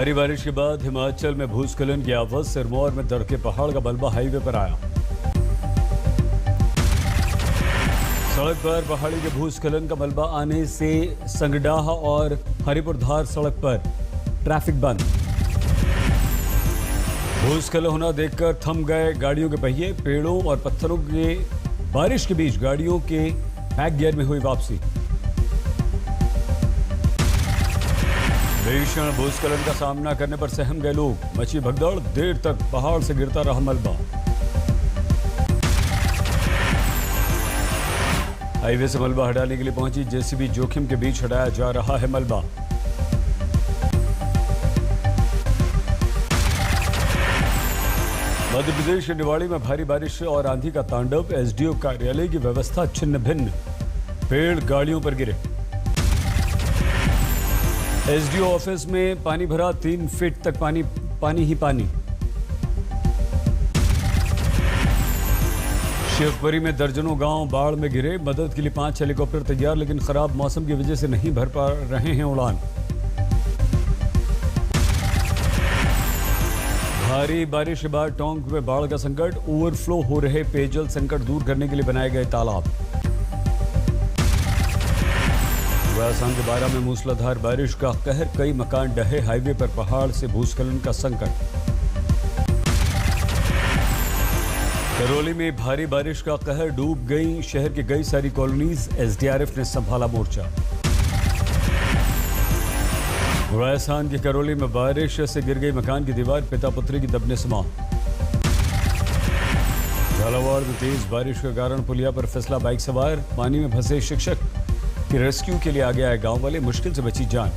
भारी बारिश के बाद हिमाचल में भूस्खलन की आफत। सिरमौर में दरके पहाड़ का मलबा हाईवे पर आया। सड़क पर पहाड़ी के भूस्खलन का मलबा आने से संगडाह और हरिपुर धार सड़क पर ट्रैफिक बंद। भूस्खलन होना देखकर थम गए गाड़ियों के पहिए। पेड़ों और पत्थरों के बारिश के बीच गाड़ियों के बैक गियर में हुई वापसी। भीषण भूस्खलन का सामना करने पर सहम गए लोग। मची भगदड़, देर तक पहाड़ से गिरता रहा मलबा। हाईवे से मलबा हटाने के लिए पहुंची जेसीबी। जोखिम के बीच हटाया जा रहा है मलबा। मध्य प्रदेश के निवाड़ी में भारी बारिश और आंधी का तांडव। एसडीओ कार्यालय की व्यवस्था छिन्न भिन्न। पेड़ गाड़ियों पर गिरे। एसडीओ ऑफिस में पानी भरा। 3 फीट तक पानी ही पानी। शिवपुरी में दर्जनों गांव बाढ़ में घिरे। मदद के लिए 5 हेलीकॉप्टर तैयार, लेकिन खराब मौसम की वजह से नहीं भर पा रहे हैं उड़ान। भारी बारिश के बाद टोंक में बाढ़ का संकट। ओवरफ्लो हो रहे पेयजल संकट दूर करने के लिए बनाए गए तालाब। राजस्थान के बारा में मूसलाधार बारिश का कहर। कई मकान ढहे। हाईवे पर पहाड़ से भूस्खलन का संकट। करौली में भारी बारिश का कहर। डूब गई शहर की कई सारी कॉलोनीज। एसडीआरएफ ने संभाला मोर्चा। राजस्थान के करौली में बारिश से गिर गई मकान की दीवार। पिता पुत्री की दबने से मौत। झालावाड़ में तेज बारिश के कारण पुलिया पर फिसला बाइक सवार। पानी में फंसे शिक्षक की रेस्क्यू के लिए आगे आए गांव वाले। मुश्किल से बची जान।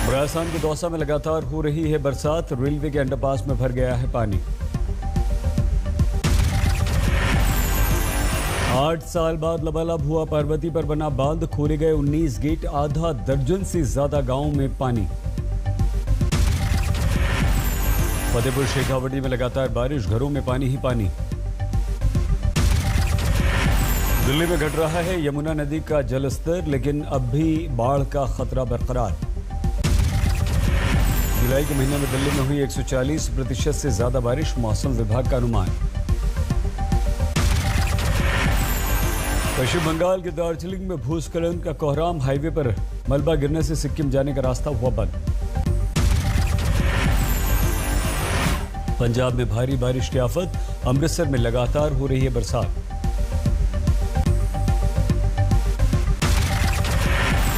राजस्थान के दौसा में लगातार हो रही है बरसात। रेलवे के अंडरपास में भर गया है पानी। 8 साल बाद लबालब हुआ पार्वती पर बना बांध। खोले गए 19 गेट। आधा दर्जन से ज्यादा गांवों में पानी। फतेहपुर शेखावटी में लगातार बारिश। घरों में पानी ही पानी। दिल्ली में घट रहा है यमुना नदी का जलस्तर, लेकिन अब भी बाढ़ का खतरा बरकरार। जुलाई के महीने में दिल्ली में हुई 140% से ज्यादा बारिश। मौसम विभाग का अनुमान। पश्चिम बंगाल के दार्जिलिंग में भूस्खलन का कोहराम। हाईवे पर मलबा गिरने से सिक्किम जाने का रास्ता हुआ बंद। पंजाब में भारी बारिश की आफत। अमृतसर में लगातार हो रही है बरसात।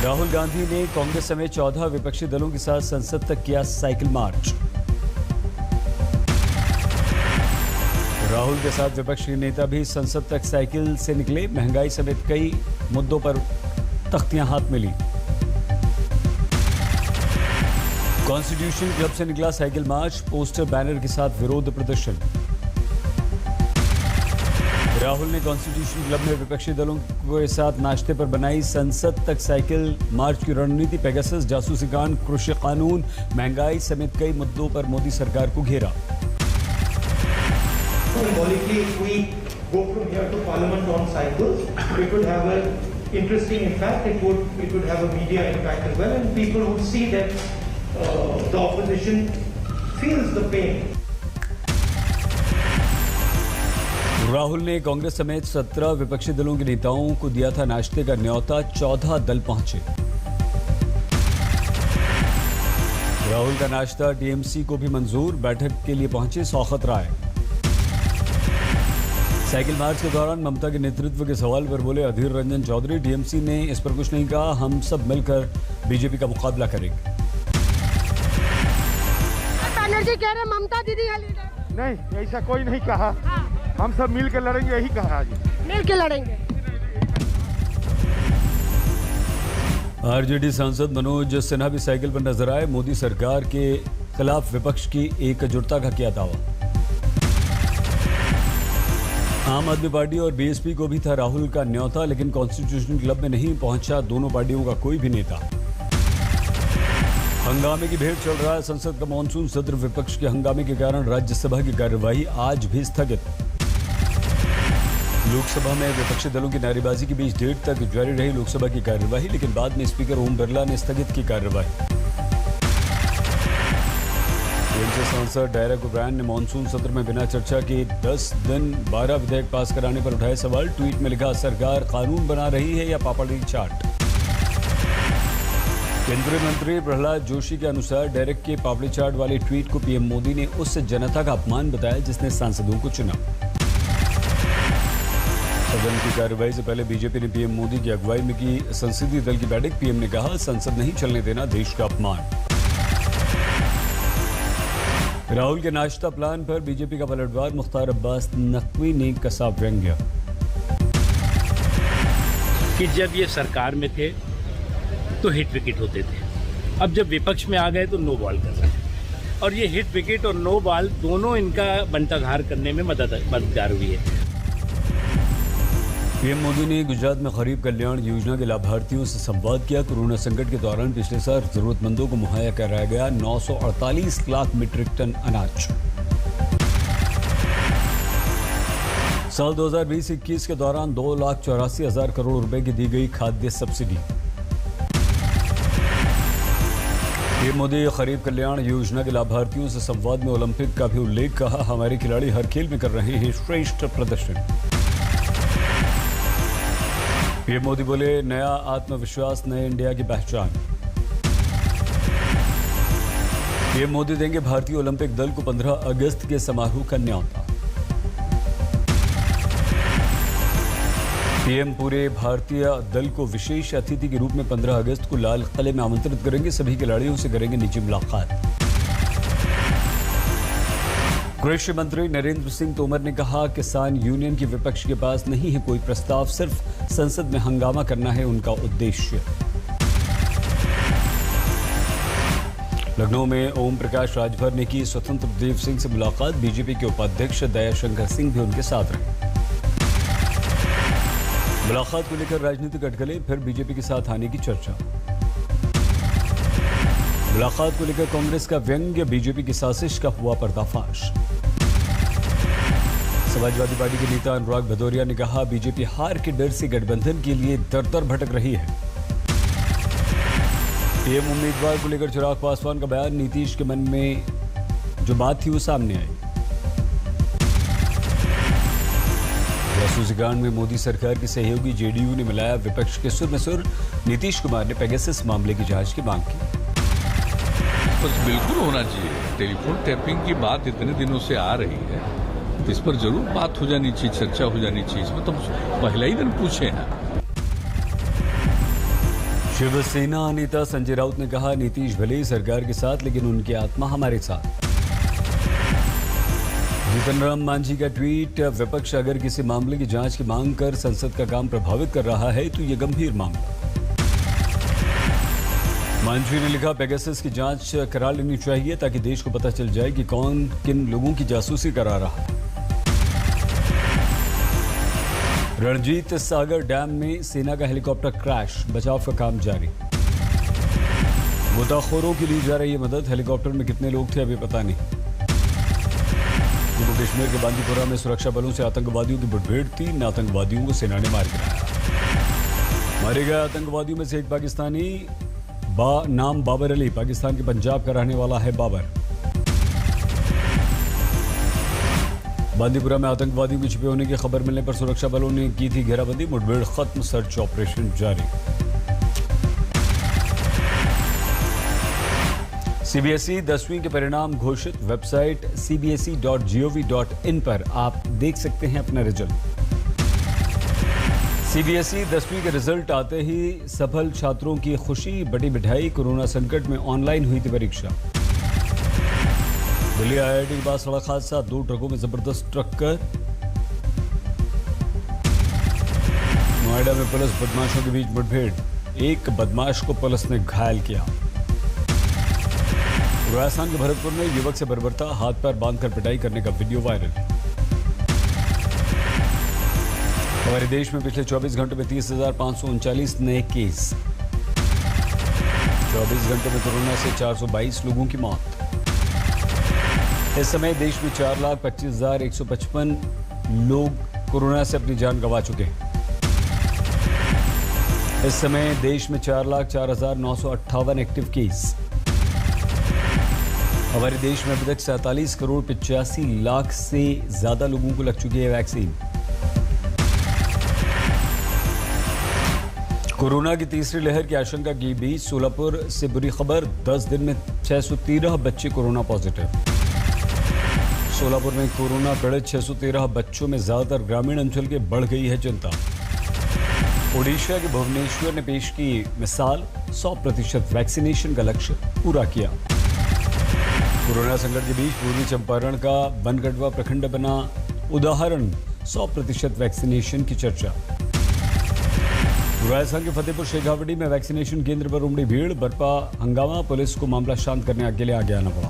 राहुल गांधी ने कांग्रेस समेत 14 विपक्षी दलों के साथ संसद तक किया साइकिल मार्च। राहुल के साथ विपक्षी नेता भी संसद तक साइकिल से निकले। महंगाई समेत कई मुद्दों पर तख्तियां हाथ में ली। कॉन्स्टिट्यूशन क्लब से निकला साइकिल मार्च। पोस्टर बैनर के साथ विरोध प्रदर्शन। राहुल ने कॉन्स्टिट्यूशन क्लब में विपक्षी दलों के साथ नाश्ते पर बनाई संसद तक साइकिल मार्च की रणनीति। पेगासस, जासूसी कांड, कृषि कानून, महंगाई समेत कई मुद्दों पर मोदी सरकार को घेरा। Symbolically, if we go from here to Parliament on cycles, it would have an interesting impact. It would have a media impact as well, and people would see that the opposition feels the pain. Rahul ने कांग्रेस समेत 17 विपक्षी दलों के नेताओं को दिया था नाश्ते का न्योता। 14 दल पहुंचे। राहुल का नाश्ता टीएमसी को भी मंजूर। बैठक के लिए पहुंचे शौकत राय। साइकिल मार्च के दौरान ममता के नेतृत्व के सवाल पर बोले अधीर रंजन चौधरी, टीएमसी ने इस पर कुछ नहीं कहा। हम सब मिलकर बीजेपी का मुकाबला करेंगे। बनर्जी कह रहे ममता दीदी का लीडर नहीं, ऐसा कोई नहीं कहा। हाँ। हम सब मिल के लड़ेंगे, यही कहा जी। मिल के लड़ेंगे। आरजेडी सांसद मनोज सिन्हा भी साइकिल पर नजर आए। मोदी सरकार के खिलाफ विपक्ष की एकजुटता का किया दावा। आम आदमी पार्टी और बीएसपी को भी था राहुल का न्योता, लेकिन कॉन्स्टिट्यूशन क्लब में नहीं पहुंचा दोनों पार्टियों का कोई भी नेता। हंगामे की भेंट चल रहा है संसद का मानसून सत्र। विपक्ष के हंगामे के कारण राज्यसभा की कार्यवाही आज भी स्थगित। लोकसभा में विपक्षी दलों की नारेबाजी के बीच देर तक जारी रही लोकसभा की कार्यवाही, लेकिन बाद में स्पीकर ओम बिरला ने स्थगित की कार्यवाही। टीएमसी सांसद डायरेक्ट ओब्रायन ने मानसून सत्र में बिना चर्चा के 10 दिन 12 विधेयक पास कराने पर उठाए सवाल। ट्वीट में लिखा, सरकार कानून बना रही है या पापड़ी चाट। केंद्रीय मंत्री प्रहलाद जोशी के अनुसार डायरेक्ट के पापड़ी चाट वाले ट्वीट को पीएम मोदी ने उस जनता का अपमान बताया जिसने सांसदों को चुना। सदन की कार्यवाही से पहले बीजेपी ने पीएम मोदी की अगुवाई में की संसदीय दल की बैठक। पीएम ने कहा, संसद नहीं चलने देना देश का अपमान। राहुल के नाश्ता प्लान पर बीजेपी का पलटवार। मुख्तार अब्बास नकवी ने कसा व्यंग्य कि जब ये सरकार में थे तो हिट विकेट होते थे, अब जब विपक्ष में आ गए तो नो बॉल कर रहे हैं, और ये हिट विकेट और नो बॉल दोनों इनका बंटाधार करने में मददगार हुई है। पीएम मोदी ने गुजरात में गरीब कल्याण योजना के लाभार्थियों से संवाद किया। कोरोना संकट के दौरान पिछले साल जरूरतमंदों को मुहैया कराया गया 948 लाख मीट्रिक टन अनाज। साल 2020-21 के दौरान 2,84,000 करोड़ रुपए की दी गई खाद्य सब्सिडी। पीएम मोदी गरीब कल्याण योजना के लाभार्थियों से संवाद में ओलंपिक का भी उल्लेख। कहा, हमारे खिलाड़ी हर खेल में कर रहे हैं श्रेष्ठ प्रदर्शन। पीएम मोदी बोले, नया आत्मविश्वास नए इंडिया की पहचान। पीएम मोदी देंगे भारतीय ओलंपिक दल को 15 अगस्त के समारोह का न्योता। पीएम पूरे भारतीय दल को विशेष अतिथि के रूप में 15 अगस्त को लाल किले में आमंत्रित करेंगे। सभी खिलाड़ियों से करेंगे निजी मुलाकात। कृषि मंत्री नरेंद्र सिंह तोमर ने कहा, किसान यूनियन की विपक्ष के पास नहीं है कोई प्रस्ताव, सिर्फ संसद में हंगामा करना है उनका उद्देश्य। लखनऊ में ओम प्रकाश राजभर ने की स्वतंत्र देव सिंह से मुलाकात। बीजेपी के उपाध्यक्ष दयाशंकर सिंह भी उनके साथ रहे। मुलाकात को लेकर राजनीतिक अटकलें, फिर बीजेपी के साथ आने की चर्चा। मुलाकात को लेकर कांग्रेस का व्यंग्य, बीजेपी की साजिश का हुआ पर्दाफाश। समाजवादी पार्टी के नेता अनुराग भदौरिया ने कहा, बीजेपी हार के डर से गठबंधन के लिए दर-दर भटक रही है। पीएम उम्मीदवार को लेकर चिराग पासवान का बयान, नीतीश के मन में जो बात थी वो सामने आई। जासूसी कांड में मोदी सरकार की सहयोगी जेडीयू ने मिलाया विपक्ष के सुर में सुर। नीतीश कुमार ने पेगासस मामले की जांच की मांग की। बस बिल्कुल होना चाहिए। टेलीफोन टैपिंग की बात इतने दिनों से आ रही है, इस पर जरूर बात हो जानी चाहिए, चर्चा हो जानी चाहिए। इसमें तो पहला ही दिन पूछे ना। शिवसेना नेता संजय राउत ने कहा, नीतीश भले ही सरकार के साथ लेकिन उनकी आत्मा हमारे साथ। जीतन राम मांझी का ट्वीट, विपक्ष अगर किसी मामले की जांच की मांग कर संसद का काम प्रभावित कर रहा है तो ये गंभीर मामला। मांझी ने लिखा, पेगासस की जांच करा लेनी चाहिए ताकि देश को पता चल जाए कि कौन किन लोगों की जासूसी करा रहा है। रणजीत सागर डैम में सेना का हेलीकॉप्टर क्रैश, बचाव का काम जारी। गोताखोरों की ली जा रही है मदद। हेलीकॉप्टर में कितने लोग थे अभी पता नहीं। जम्मू कश्मीर के बांदीपुरा में सुरक्षा बलों से आतंकवादियों की मुठभेड़, 3 आतंकवादियों को सेना ने मार गिराया। मारे गए आतंकवादियों में से एक पाकिस्तानी, नाम बाबर अली, पाकिस्तान के पंजाब का रहने वाला है बाबर। बांदीपुरा में आतंकवादियों के छिपे होने की खबर मिलने पर सुरक्षा बलों ने की थी घेराबंदी। मुठभेड़ खत्म, सर्च ऑपरेशन जारी। सीबीएसई 10वीं के परिणाम घोषित। वेबसाइट cbse.gov.in पर आप देख सकते हैं अपना रिजल्ट। सीबीएसई 10वीं के रिजल्ट आते ही सफल छात्रों की खुशी, बड़ी मिठाई। कोरोना संकट में ऑनलाइन हुई थी परीक्षा। दिल्ली आईआईटी के पास सड़क हादसा, 2 ट्रकों में जबरदस्त टक्कर। नोएडा में पुलिस बदमाशों के बीच मुठभेड़, 1 बदमाश को पुलिस ने घायल किया। राजस्थान के भरतपुर में युवक से बर्बरता, हाथ पैर बांधकर पिटाई करने का वीडियो वायरल। हमारे देश में पिछले 24 घंटों में 30,539 नए केस। 24 घंटों में कोरोना से 422 लोगों की मौत। इस समय देश में 4,25,155 लोग कोरोना से अपनी जान गंवा चुके हैं। इस समय देश में 4,04,958 एक्टिव केस। हमारे देश में अभी तक 47,85,00,000 से ज्यादा लोगों को लग चुकी है वैक्सीन। कोरोना की तीसरी लहर की आशंका के बीच सोलापुर से बुरी खबर, 10 दिन में 613 बच्चे कोरोना पॉजिटिव। सोलापुर में कोरोना पीड़ित 613 बच्चों में ज्यादातर ग्रामीण अंचल के बढ़ गई है चिंता। ओडिशा के भुवनेश्वर ने पेश की मिसाल, 100% वैक्सीनेशन का लक्ष्य पूरा किया। कोरोना संकट के बीच पूर्वी चंपारण का बनगढ़वा प्रखंड बना उदाहरण, 100% वैक्सीनेशन की चर्चा। राजस्थान के फतेहपुर शेखावटी में वैक्सीनेशन केंद्र पर उमड़ी भीड़, बरपा हंगामा, पुलिस को मामला शांत करने के लिए आगे आना पड़ा।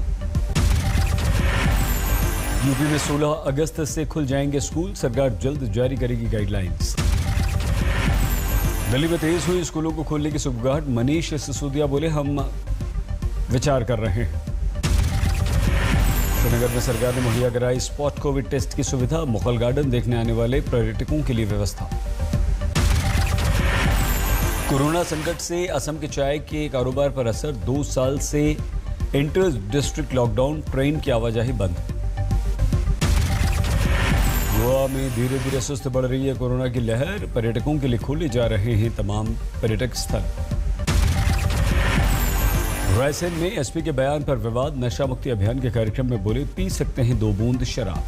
यूपी में 16 अगस्त से खुल जाएंगे स्कूल, सरकार जल्द जारी करेगी गाइडलाइंस। दिल्ली में तेज हुई स्कूलों को खोलने की सुगबुगाहट, मनीष सिसोदिया बोले हम विचार कर रहे हैं। श्रीनगर में सरकार ने मुहैया कराई स्पॉट कोविड टेस्ट की सुविधा, मुगल गार्डन देखने आने वाले पर्यटकों के लिए व्यवस्था। कोरोना संकट से असम के चाय के कारोबार पर असर, 2 साल से इंटर डिस्ट्रिक्ट लॉकडाउन, ट्रेन की आवाजाही बंद। गोवा में धीरे धीरे सुस्त बढ़ रही है कोरोना की लहर, पर्यटकों के लिए खोले जा रहे हैं तमाम पर्यटक स्थल। रायसेन में एसपी के बयान पर विवाद, नशा मुक्ति अभियान के कार्यक्रम में बोले पी सकते हैं 2 बूंद शराब।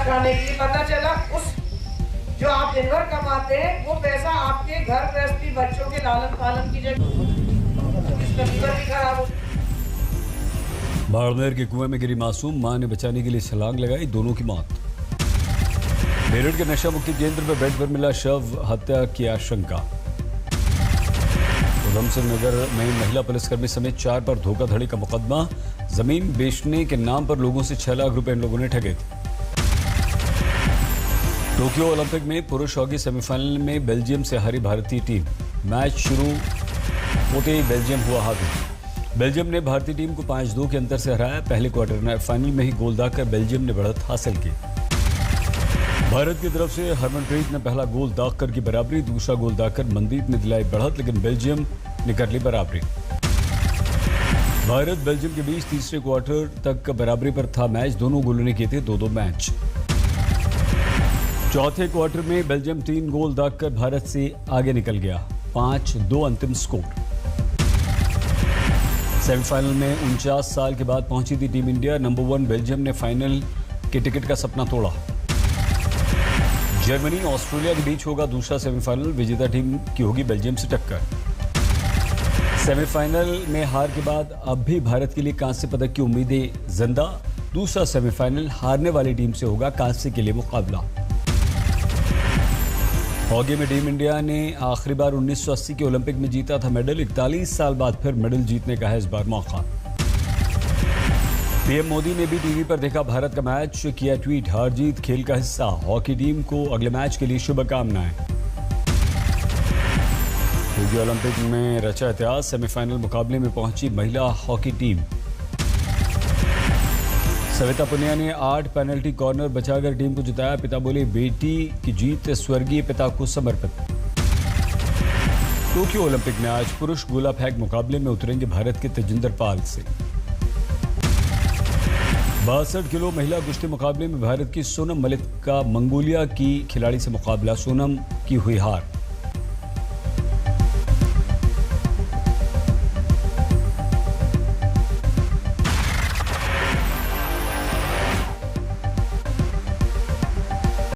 खाने के लिए पता चला उस जो आप दिन भर कमाते हैं वो पैसा आपके घर गृहस्थी बच्चों के लालन पालन की जगह भी खराब हो। बाड़मेर के कुएं में गिरी मासूम, मां ने बचाने के लिए छलांग लगाई, दोनों की मौत। मेरठ के नशा मुक्ति केंद्र में बेड पर मिला शव, हत्या की आशंका। उधमसिंह नगर में महिला पुलिसकर्मी समेत 4 पर धोखाधड़ी का मुकदमा, जमीन बेचने के नाम पर लोगों से 6 लाख रुपए इन लोगों ने ठगे थे। टोक्यो ओलंपिक में पुरुष हॉकी सेमीफाइनल में बेल्जियम से हारी भारतीय टीम, मैच शुरू होते ही बेल्जियम हुआ हावी। बेल्जियम ने भारतीय टीम को 5-2 के अंतर से हराया। पहले क्वार्टर फाइनल में ही गोल दागकर बेल्जियम ने बढ़त हासिल की। भारत की तरफ से हरमनप्रीत ने पहला गोल दागकर की बराबरी, दूसरा गोल दागकर मनदीप ने दिलाई बढ़त, लेकिन बेल्जियम ने कर ली बराबरी। भारत बेल्जियम के बीच तीसरे क्वार्टर तक बराबरी पर था मैच, दोनों गोलों ने किए थे 2-2 मैच। चौथे क्वार्टर में बेल्जियम 3 गोल दागकर भारत से आगे निकल गया, 5-2 अंतिम स्कोर। सेमीफाइनल में 49 साल के बाद पहुंची थी टीम इंडिया, नंबर 1 बेल्जियम ने फाइनल के टिकट का सपना तोड़ा। जर्मनी ऑस्ट्रेलिया के बीच होगा दूसरा सेमीफाइनल, विजेता टीम की होगी बेल्जियम से टक्कर। सेमीफाइनल में हार के बाद अब भी भारत के लिए कांस्य पदक की उम्मीदें जिंदा, दूसरा सेमीफाइनल हारने वाली टीम से होगा कांस्य के लिए मुकाबला। हॉकी में टीम इंडिया ने आखिरी बार 1980 के ओलंपिक में जीता था मेडल, 41 साल बाद फिर मेडल जीतने का है इस बार मौका। पीएम मोदी ने भी टीवी पर देखा भारत का मैच, किया ट्वीट, हार जीत खेल का हिस्सा, हॉकी टीम को अगले मैच के लिए शुभकामनाएं। टोक्यो ओलंपिक में रचा इतिहास, सेमीफाइनल मुकाबले में पहुंची महिला हॉकी टीम। सविता पुनिया ने 8 पेनल्टी कॉर्नर बचाकर टीम को जिताया, पिता बोले बेटी की जीत स्वर्गीय पिता को समर्पित। टोक्यो ओलंपिक में आज पुरुष गोला फेंक मुकाबले में उतरेंगे भारत के तेजिंदर पाल से। 62 किलो महिला कुश्ती मुकाबले में भारत की सोनम मलिक का मंगोलिया की खिलाड़ी से मुकाबला, सोनम की हुई हार।